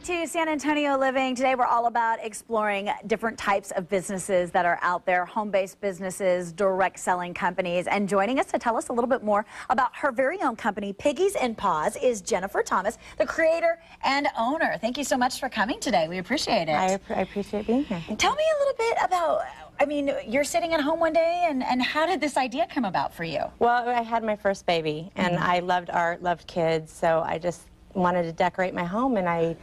to San Antonio Living. Today we're all about exploring different types of businesses that are out there, home-based businesses, direct selling companies. And joining us to tell us a little bit more about her very own company, Piggies Paws, is Jennifer Thomas, the creator and owner. Thank you so much for coming today. We appreciate it. I appreciate being here. Tell me a little bit about, I mean, you're sitting at home one day, and how did this idea come about for you? Well, I had my first baby, and I loved art, loved kids, so I just wanted to decorate my home, and I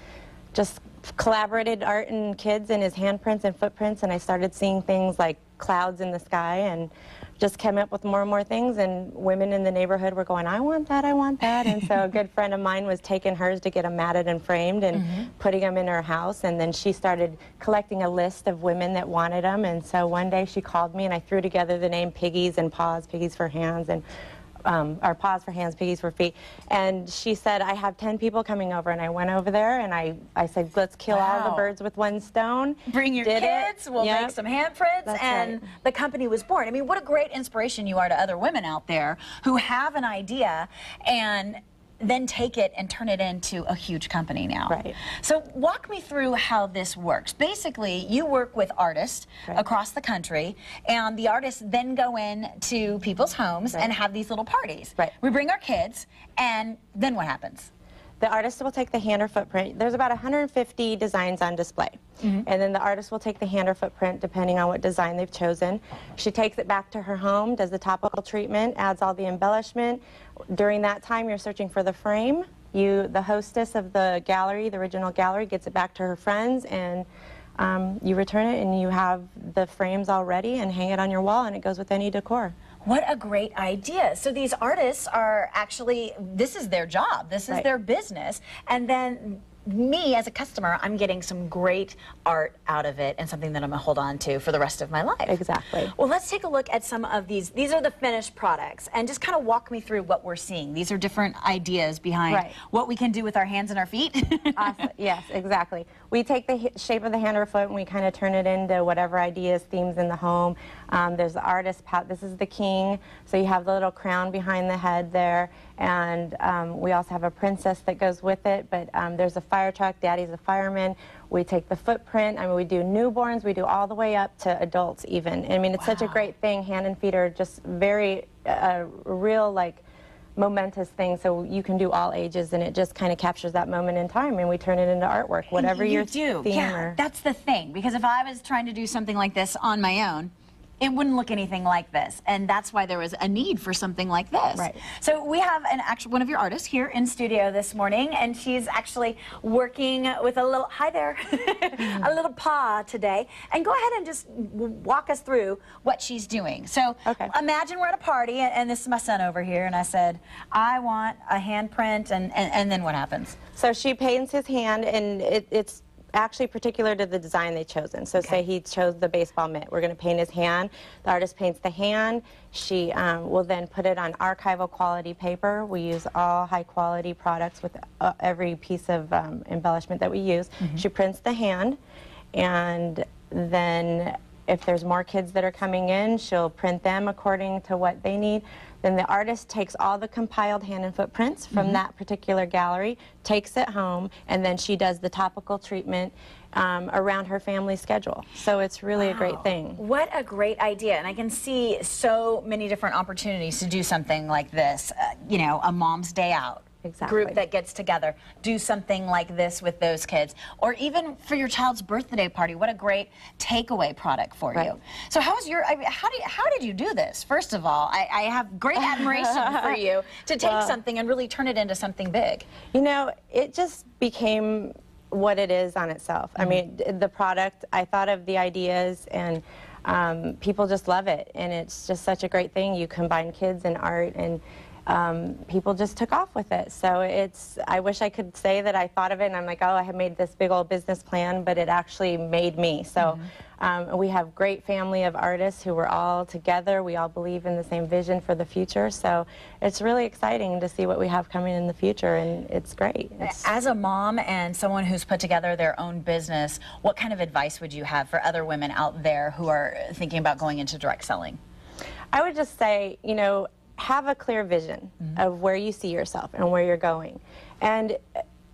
just collaborated art and kids and his handprints and footprints, and I started seeing things like clouds in the sky, and just came up with more and more things, and women in the neighborhood were going, I want that, and so a good friend of mine was taking hers to get them matted and framed and putting them in her house, and then she started collecting a list of women that wanted them, and so one day she called me, and I threw together the name Piggies and Paws, Piggies for hands, and or paws for hands, piggies for feet. And she said, I have 10 people coming over. And I went over there and I said, let's kill all the birds with one stone. Bring your kids, we'll make some handprints, and the company was born. I mean, what a great inspiration you are to other women out there who have an idea and then take it and turn it into a huge company now. Right. So walk me through how this works. Basically, you work with artists across the country, and the artists then go in to people's homes and have these little parties. Right. We bring our kids, and then what happens? The artist will take the hand or footprint. There's about 150 designs on display. And then the artist will take the hand or footprint depending on what design they've chosen. She takes it back to her home, does the topical treatment, adds all the embellishment. During that time, you're searching for the frame. The hostess of the gallery, the original gallery, gets it back to her friends, and you return it, and you have the frames all ready and hang it on your wall, and it goes with any decor. What a great idea. So these artists are actually, this is their job, this is their business, and then me as a customer, I'm getting some great art out of it and something that I'm going to hold on to for the rest of my life. Exactly. Well, let's take a look at some of these. These are the finished products, and just kind of walk me through what we're seeing. These are different ideas behind what we can do with our hands and our feet. Awesome. Yes, exactly. We take the shape of the hand or foot and we kind of turn it into whatever ideas, themes in the home. There's the artist pouch. This is the king, so you have the little crown behind the head there, and we also have a princess that goes with it, but there's a fire truck. Daddy's a fireman. We take the footprint. I mean, we do newborns. We do all the way up to adults even. I mean, it's such a great thing. Hand and feet are just very real, like, momentous thing, so you can do all ages, and it just kind of captures that moment in time, and we turn it into artwork, whatever your theme. Yeah, that's the thing, because if I was trying to do something like this on my own, it wouldn't look anything like this, and that's why there was a need for something like this. Right. So we have one of your artists here in studio this morning, and she's actually working with a little, hi there, a little paw today. And go ahead and just walk us through what she's doing. So imagine we're at a party, and this is my son over here, and I said, I want a handprint, and then what happens? So she paints his hand, and it's actually particular to the design they've chosen. So say he chose the baseball mitt. We're going to paint his hand. The artist paints the hand. She will then put it on archival quality paper. We use all high quality products with every piece of embellishment that we use. She prints the hand, and then if there's more kids that are coming in, she'll print them according to what they need. Then the artist takes all the compiled hand and footprints from that particular gallery, takes it home, and then she does the topical treatment around her family schedule. So it's really a great thing. What a great idea. And I can see so many different opportunities to do something like this. You know, a mom's day out. Group that gets together, do something like this with those kids, or even for your child's birthday party. What a great takeaway product for you. So how's your, I mean, how did you do this? First of all, I have great admiration for you to take something and really turn it into something big. You know, it just became what it is on itself. I mean, the product, I thought of the ideas, and people just love it, and it's just such a great thing. You combine kids and art, and people just took off with it. So I wish I could say that I thought of it and I'm like, oh, I have made this big old business plan, but it actually made me. So we have a great family of artists who were all together. We all believe in the same vision for the future. So it's really exciting to see what we have coming in the future, and it's great. As a mom and someone who's put together their own business, what kind of advice would you have for other women out there who are thinking about going into direct selling? I would just say, you know, have a clear vision of where you see yourself and where you're going. And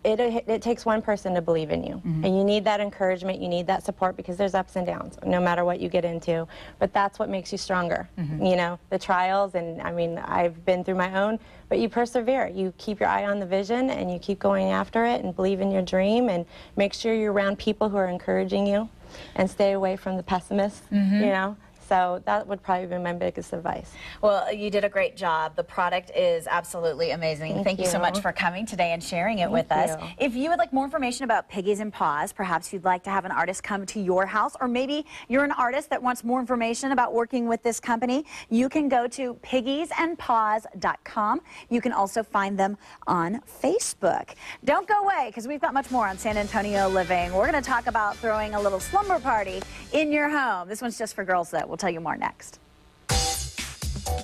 it takes one person to believe in you. And you need that encouragement, you need that support, because there's ups and downs, no matter what you get into. But that's what makes you stronger. You know, the trials, and I mean, I've been through my own, but you persevere. You keep your eye on the vision, and you keep going after it, and believe in your dream, and make sure you're around people who are encouraging you, and stay away from the pessimists, you know. So that would probably be my biggest advice. Well, you did a great job. The product is absolutely amazing. Thank you so much for coming today and sharing it with us. If you would like more information about Piggies and Paws, perhaps you'd like to have an artist come to your house, or maybe you're an artist that wants more information about working with this company, you can go to piggiesandpaws.com. You can also find them on Facebook. Don't go away, because we've got much more on San Antonio Living. We're going to talk about throwing a little slumber party in your home. This one's just for girls, though. We'll tell you more next.